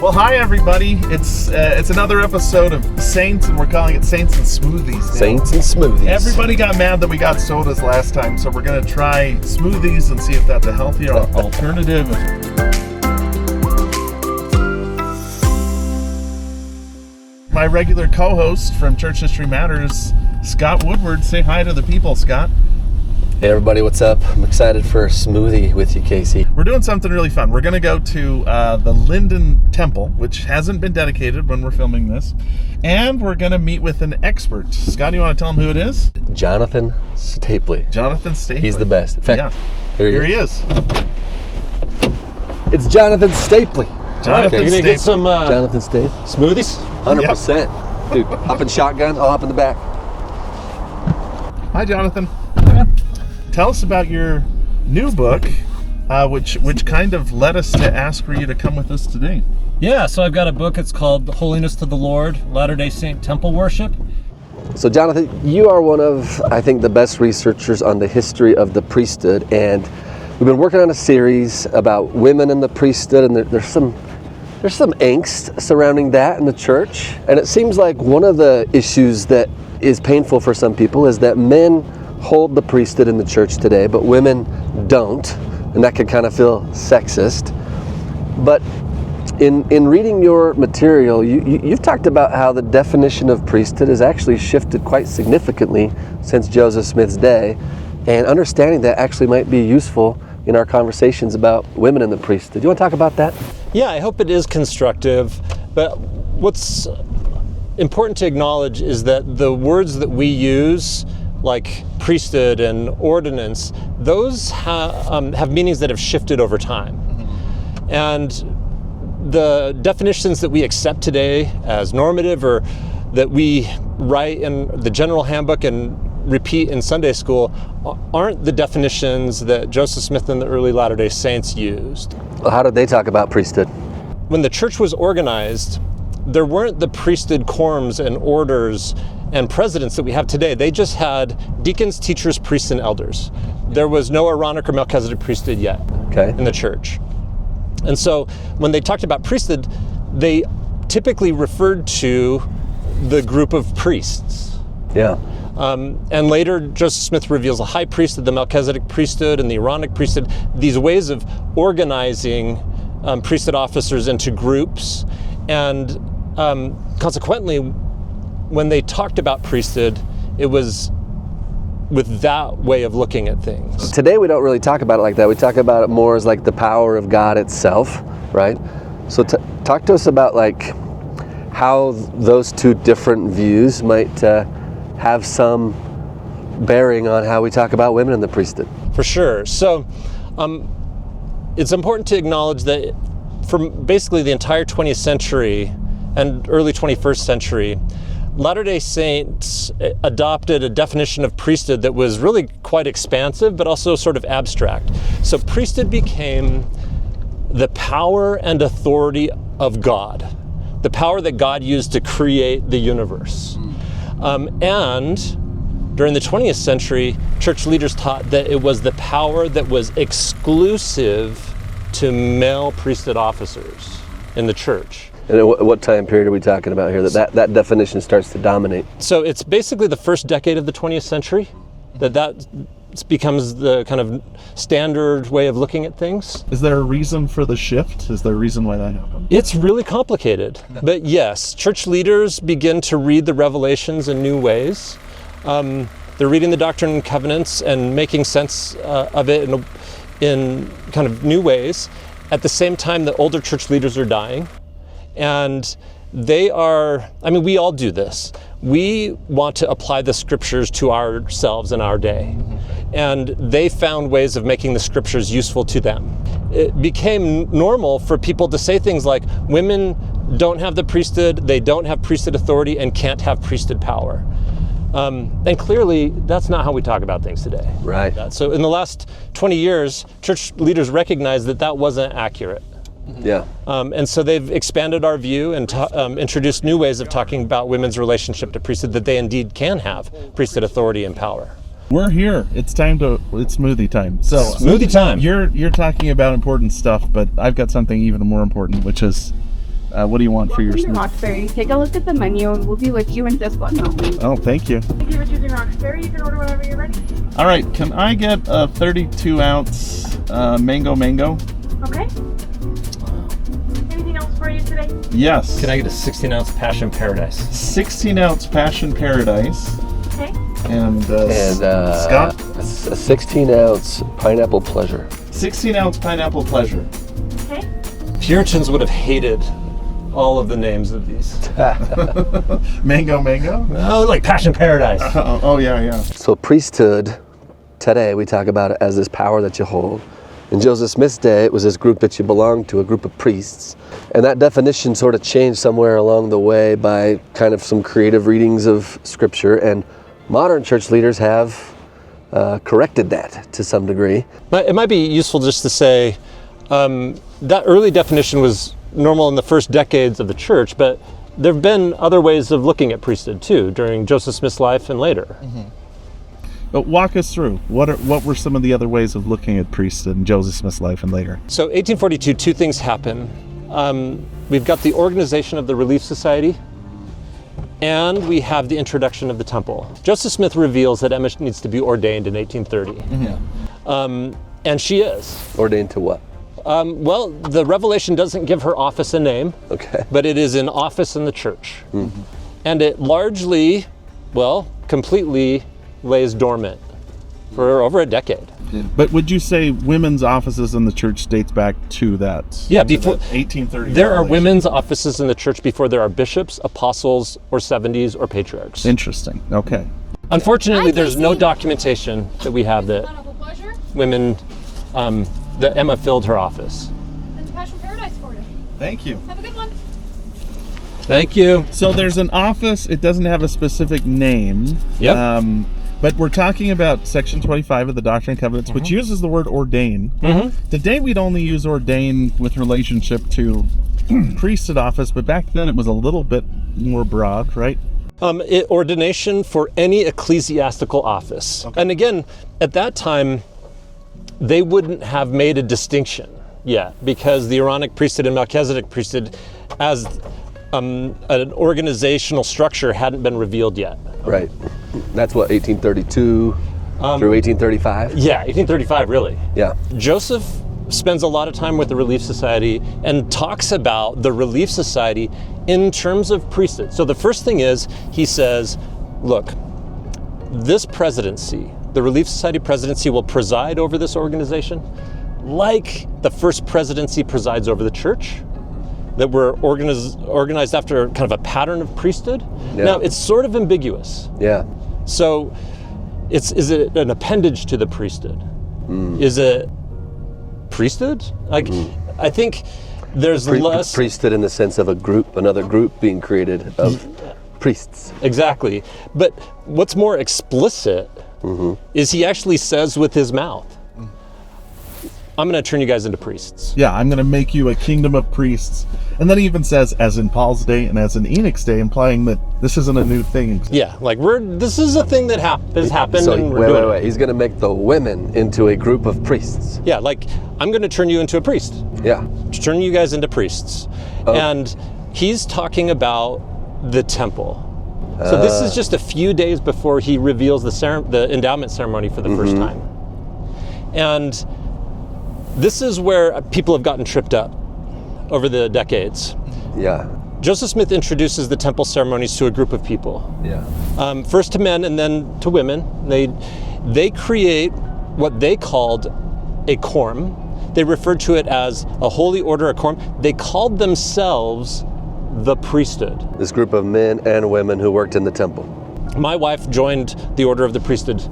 Well, hi everybody. It's another episode of Saints, and we're calling it Saints and Smoothies now. Saints and Smoothies. Everybody got mad that we got sodas last time, so we're gonna try smoothies and see if that's a healthier alternative. My regular co-host from Church History Matters, Scott Woodward. Say hi to the people, Scott. Hey everybody, what's up? I'm excited for a smoothie with you, Casey. We're doing something really fun. We're going to go to the Lindon Temple, which hasn't been dedicated when we're filming this, and we're going to meet with an expert. Scott, you want to tell him who it is? Johnathan Stapley. Johnathan Stapley. He's the best. In fact, yeah. Here he is. It's Johnathan Stapley. Johnathan You gonna get some Johnathan Stapley. smoothies? 100%. Dude, hop in shotgun, I'll hop in the back. Hi, Johnathan. Tell us about your new book, which kind of led us to ask for you to come with us today. Yeah, so I've got a book. It's called Holiness to the Lord, Latter-day Saint Temple Worship. So Johnathan, you are one of, I think, the best researchers on the history of the priesthood, and we've been working on a series about women in the priesthood, and there's some angst surrounding that in the church, and it seems like one of the issues that is painful for some people is that men hold the priesthood in the church today, but women don't, and that can kind of feel sexist. But in reading your material, you've talked about how the definition of priesthood has actually shifted quite significantly since Joseph Smith's day, and understanding that actually might be useful in our conversations about women in the priesthood. Do you want to talk about that? Yeah, I hope it is constructive, but what's important to acknowledge is that the words that we use, like priesthood and ordinance, those have meanings that have shifted over time. And the definitions that we accept today as normative, or that we write in the general handbook and repeat in Sunday school, aren't the definitions that Joseph Smith and the early Latter-day Saints used. Well, how did they talk about priesthood? When the church was organized, there weren't the priesthood quorums and orders and presidents that we have today. They just had deacons, teachers, priests, and elders. There was no Aaronic or Melchizedek priesthood yet in the church. And so when they talked about priesthood, they typically referred to the group of priests. Yeah. And later, Joseph Smith reveals a high priesthood, the Melchizedek priesthood, and the Aaronic priesthood, these ways of organizing priesthood officers into groups. And consequently, when they talked about priesthood, it was with that way of looking at things. Today we don't really talk about it like that. We talk about it more as like the power of God itself, right? So talk to us about like how those two different views might have some bearing on how we talk about women in the priesthood. For sure. So it's important to acknowledge that for basically the entire 20th century and early 21st century, Latter-day Saints adopted a definition of priesthood that was really quite expansive, but also sort of abstract. So priesthood became the power and authority of God, the power that God used to create the universe. And during the 20th century, church leaders taught that it was the power that was exclusive to male priesthood officers in the church. And what time period are we talking about here that definition starts to dominate? So it's basically the first decade of the 20th century that becomes the kind of standard way of looking at things. Is there a reason for the shift? Is there a reason why that happened? It's really complicated. But yes, church leaders begin to read the Revelations in new ways. They're reading the Doctrine and Covenants and making sense of it in kind of new ways. At the same time, the older church leaders are dying. And they are, we all do this. We want to apply the scriptures to ourselves in our day. And they found ways of making the scriptures useful to them. It became normal for people to say things like, women don't have the priesthood, they don't have priesthood authority, and can't have priesthood power. And clearly, that's not how we talk about things today. Right. So in the last 20 years, church leaders recognized that that wasn't accurate. Yeah. And so they've expanded our view and introduced new ways of talking about women's relationship to priesthood, that they indeed can have priesthood authority and power. We're here. It's smoothie time. So smoothie time. You're talking about important stuff, but I've got something even more important, which is What do you want for your Choosing smoothie? Roxbury. Take a look at the menu and we'll be with you in just 1 moment. Oh, thank you. Thank you for choosing Roxbury. You can order whenever you're ready. All right, can I get a 32-ounce mango? Okay. Anything else for you today? Yes. Can I get a 16-ounce Passion Paradise? 16-ounce Passion Paradise. Okay. And Scott? A 16-ounce pineapple pleasure. 16-ounce Pineapple Pleasure. Okay. Puritans would have hated all of the names of these. Mango? Oh, like Passion Paradise. Oh, yeah. So priesthood, today we talk about it as this power that you hold. In Joseph Smith's day, it was this group that you belonged to, a group of priests. And that definition sort of changed somewhere along the way by kind of some creative readings of scripture. And modern church leaders have corrected that to some degree. It might be useful just to say that early definition was normal in the first decades of the church, but there have been other ways of looking at priesthood too during Joseph Smith's life and later. But walk us through. What were some of the other ways of looking at priesthood in Joseph Smith's life and later? So 1842, two things happen. We've got the organization of the Relief Society, and we have the introduction of the temple. Joseph Smith reveals that Emma needs to be ordained in 1830. And she is. Ordained to what? Well, the revelation doesn't give her office a name, Okay. but it is an office in the church. And it largely, completely lays dormant for over a decade. But would you say women's offices in the church dates back to that? Yeah, to before- the 1830. There are revelation? women's offices in the church before there are bishops, apostles, or 70s, or patriarchs. Interesting. Okay. Unfortunately, there's no documentation that we have that Pineapple Pleasure women, that Emma filled her office. and the Passion Paradise for you. Thank you. Have a good one. Thank you. So there's an office. It doesn't have a specific name. Yep. But we're talking about Section 25 of the Doctrine and Covenants, which uses the word ordain. Today we'd only use ordain with relationship to priesthood office, but back then it was a little bit more broad, right? Ordination for any ecclesiastical office. Okay. And again, at that time, they wouldn't have made a distinction yet because the Aaronic priesthood and Melchizedek priesthood as an organizational structure hadn't been revealed yet. Right. That's what, 1832 through 1835? Yeah, 1835, really. Yeah. Joseph spends a lot of time with the Relief Society and talks about the Relief Society in terms of priesthood. So the first thing is, he says, look, this presidency, the Relief Society presidency, will preside over this organization like the first presidency presides over the church, that were organized after kind of a pattern of priesthood. Yeah. Now, it's sort of ambiguous. Yeah. So, is it an appendage to the priesthood? Is it priesthood? I think there's less. Priesthood in the sense of a group, another group being created of priests. Exactly. But what's more explicit is he actually says with his mouth, I'm going to turn you guys into priests. Yeah, I'm going to make you a kingdom of priests. And then he even says, as in Paul's day and as in Enoch's day, implying that this isn't a new thing. Yeah, like this is a thing that has happened. So and we're doing wait. it. He's going to make the women into a group of priests. Yeah, like I'm going to turn you into a priest. Yeah. Turn you guys into priests. Oh. And he's talking about the temple. So this is just a few days before he reveals the endowment ceremony for the first time. And this is where people have gotten tripped up over the decades. Yeah. Joseph Smith introduces the temple ceremonies to a group of people. Yeah. First to men and then to women. They create what they called a quorum. They referred to it as a holy order, a quorum. They called themselves the priesthood. This group of men and women who worked in the temple. My wife joined the order of the priesthood.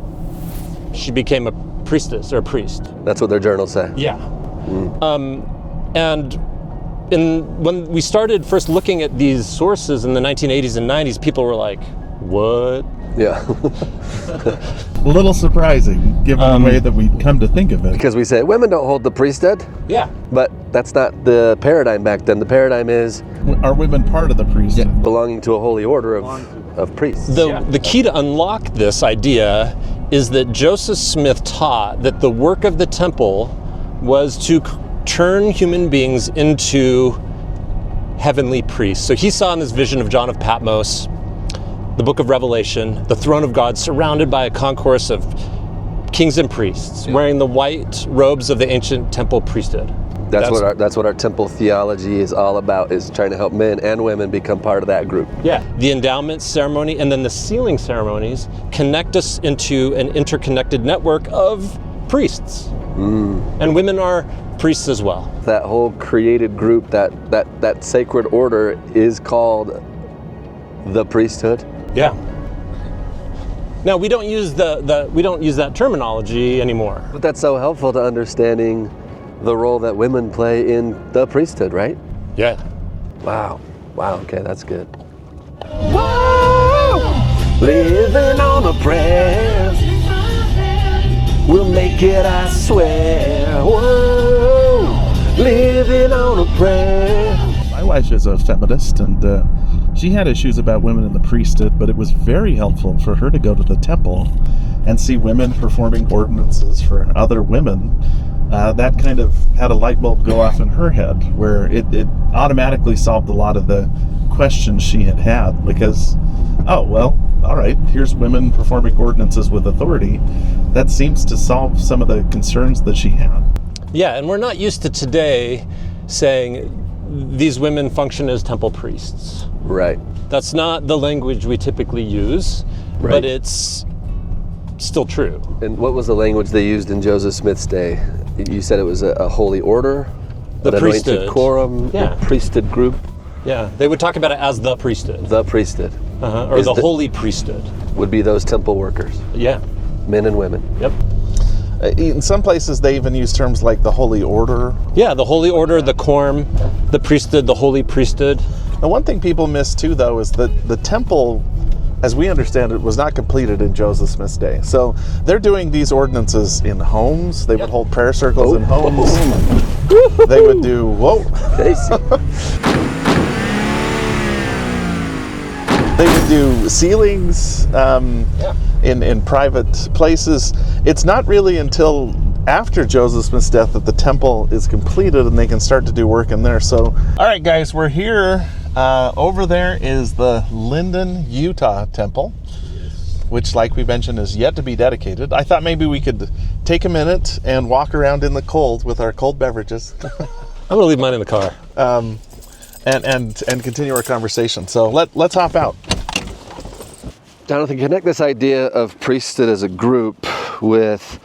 She became a priestess or a priest. That's what their journals say. Yeah. And when we started first looking at these sources in the 1980s and 90s, people were like, what? Yeah. A little surprising, given the way that we come to think of it. Because we say women don't hold the priesthood, Yeah. but that's not the paradigm back then. The paradigm is Are women part of the priesthood? belonging to a holy order of priests. The key to unlock this idea is that Joseph Smith taught that the work of the temple was to turn human beings into heavenly priests. So he saw in this vision of John of Patmos, the book of Revelation, the throne of God surrounded by a concourse of kings and priests wearing the white robes of the ancient temple priesthood. That's what our temple theology is all about, is trying to help men and women become part of that group. Yeah. The endowment ceremony and then the sealing ceremonies connect us into an interconnected network of priests. And women are priests as well. That whole created group, that sacred order is called the priesthood. Yeah. Now we don't use we don't use that terminology anymore. But that's so helpful to understanding the role that women play in the priesthood, right? Yeah. Wow. Okay, that's good. Whoa! Living on a prayer. We'll make it, I swear. Whoa! Living on a prayer. My wife is a feminist, and she had issues about women in the priesthood, but it was very helpful for her to go to the temple and see women performing ordinances for other women. That kind of had a light bulb go off in her head, where it automatically solved a lot of the questions she had, because, oh, well, all right, here's women performing ordinances with authority. That seems to solve some of the concerns that she had. Yeah, and we're not used to today saying these women function as temple priests. Right. That's not the language we typically use, Right. but it's still true. And what was the language they used in Joseph Smith's day? You said it was a holy order, The an priesthood. anointed quorum, Yeah. a priesthood group, Yeah, they would talk about it as the priesthood, the priesthood. or Is the the- holy priesthood. Would be those temple workers, Yeah, men and women. yep. In some places, they even use terms like the holy order. Yeah, the holy order, the quorum, the priesthood, the holy priesthood. Now, one thing people miss too, though, is that the temple, as we understand it, was not completed in Joseph Smith's day. So they're doing these ordinances in homes. They would hold prayer circles in homes. They would do, they would do sealings in private places. It's not really until after Joseph Smith's death that the temple is completed and they can start to do work in there. So, all right, guys, we're here. Over there is the Lindon, Utah Temple, which, like we mentioned, is yet to be dedicated. I thought maybe we could take a minute and walk around in the cold with our cold beverages. I'm gonna leave mine in the car. and continue our conversation. So let's hop out. Johnathan, connect this idea of priesthood as a group with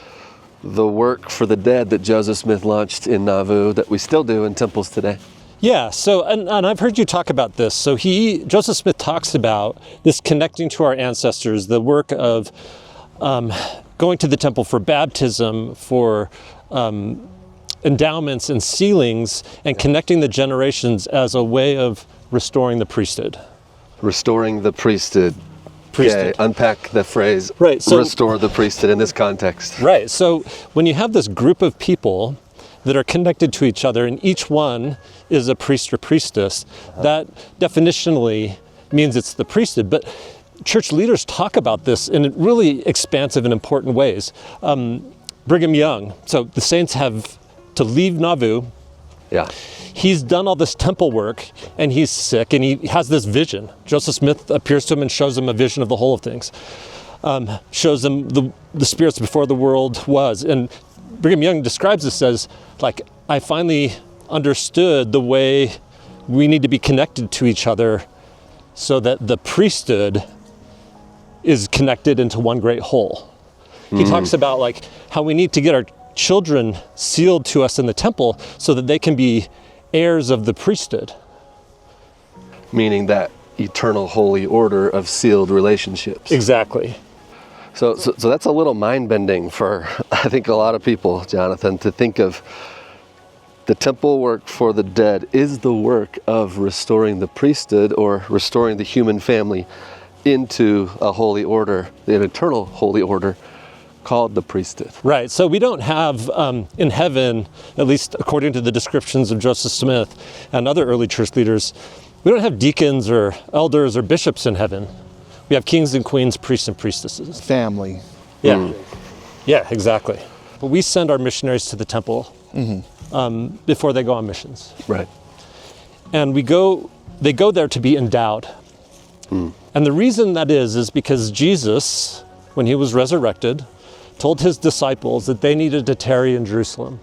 the work for the dead that Joseph Smith launched in Nauvoo that we still do in temples today. Yeah, so, and I've heard you talk about this. So Joseph Smith talks about this connecting to our ancestors, the work of going to the temple for baptism, for endowments and sealings, and connecting the generations as a way of restoring the priesthood. Restoring the priesthood. Priesthood. Okay, unpack the phrase, Right, so- restore the priesthood in this context. Right, so when you have this group of people that are connected to each other, and each one is a priest or priestess, that definitionally means it's the priesthood. But church leaders talk about this in really expansive and important ways. Brigham Young, so the saints have to leave Nauvoo. Yeah. He's done all this temple work, and he's sick, and he has this vision. Joseph Smith appears to him and shows him a vision of the whole of things. Shows him the spirits before the world was. And Brigham Young describes this as, like, I finally understood the way we need to be connected to each other so that the priesthood is connected into one great whole. He talks about, like, how we need to get our children sealed to us in the temple so that they can be heirs of the priesthood. Meaning that eternal holy order of sealed relationships. Exactly. So that's a little mind-bending for, I think, a lot of people, Johnathan, to think of the temple work for the dead is the work of restoring the priesthood or restoring the human family into a holy order, an eternal holy order called the priesthood. Right, so we don't have in heaven, at least according to the descriptions of Joseph Smith and other early church leaders, we don't have deacons or elders or bishops in heaven. We have kings and queens, priests and priestesses. Family. Yeah, yeah, exactly. But we send our missionaries to the temple before they go on missions. Right. And they go there to be endowed. And the reason that is because Jesus, when he was resurrected, told his disciples that they needed to tarry in Jerusalem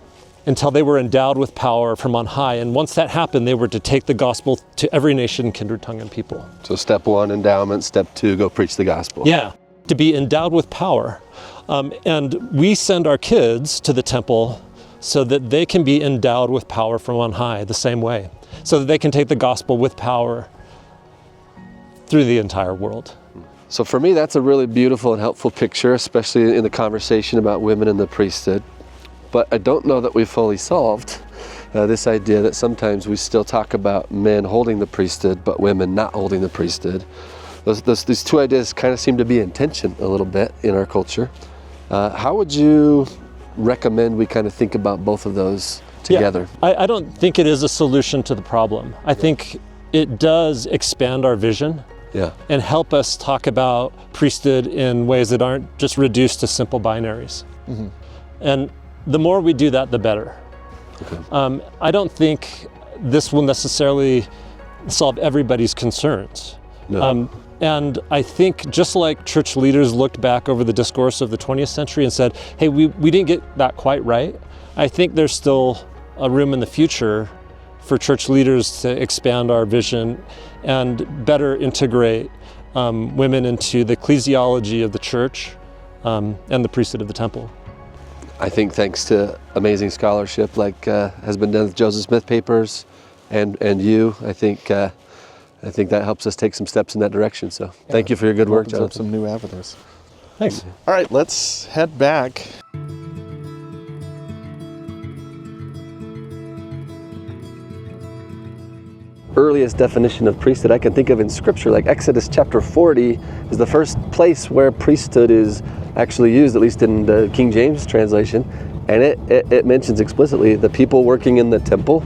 until they were endowed with power from on high. And once that happened, they were to take the gospel to every nation, kindred, tongue, and people. So step 1, endowment. Step 2, go preach the gospel. Yeah, to be endowed with power. And we send our kids to the temple so that they can be endowed with power from on high the same way, so that they can take the gospel with power through the entire world. So for me, that's a really beautiful and helpful picture, especially in the conversation about women in the priesthood. But I don't know that we've fully solved this idea that sometimes we still talk about men holding the priesthood, but women not holding the priesthood. These two ideas kind of seem to be in tension a little bit in our culture. How would you recommend we kind of think about both of those together? Yeah, I don't think it is a solution to the problem. I think it does expand our vision. Yeah. And help us talk about priesthood in ways that aren't just reduced to simple binaries. And the more we do that, the better. Okay. I don't think this will necessarily solve everybody's concerns. No. And I think just like church leaders looked back over the discourse of the 20th century and said, hey, we didn't get that quite right, I think there's still a room in the future for church leaders to expand our vision and better integrate women into the ecclesiology of the church and the priesthood of the temple. I think thanks to amazing scholarship like has been done with Joseph Smith papers and you, I think that helps us take some steps in that direction. So thank you for your good work, Opens up Johnathan. some new avenues. Thanks. All right, let's head back. Earliest definition of priesthood I can think of in scripture, like Exodus chapter 40 is the first place where priesthood is actually used, at least in the King James translation, and it mentions explicitly the people working in the temple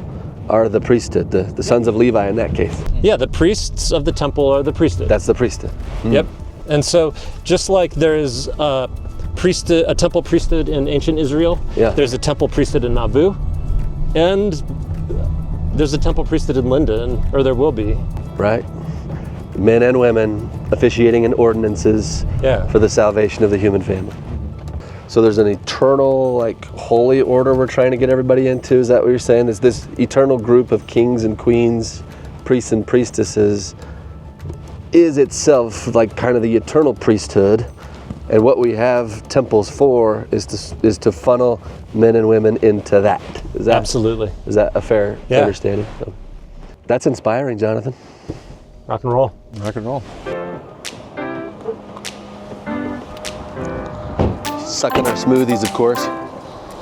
are the priesthood, the sons of Levi in that case. Yeah, the priests of the temple are the priesthood. That's the priesthood. Yep. And so just like there is a temple priesthood in ancient Israel, there's a temple priesthood in Nauvoo, and there's a temple priesthood in Lindon, or there will be. Right. Men and women officiating in ordinances for the salvation of the human family. So there's an eternal, like, holy order we're trying to get everybody into. Is that what you're saying? Is this eternal group of kings and queens, priests and priestesses, is itself like kind of the eternal priesthood, and what we have temples for is to funnel men and women into that. Absolutely. Is that a fair understanding? So, that's inspiring, Johnathan. Rock and roll. Rock and roll. Sucking our smoothies, of course.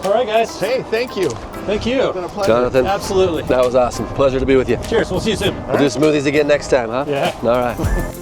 All right, guys. Hey, thank you. Thank you. It's been a pleasure. Johnathan. Absolutely. That was awesome. Pleasure to be with you. Cheers. We'll see you soon. We'll do smoothies again next time, huh? Yeah. All right.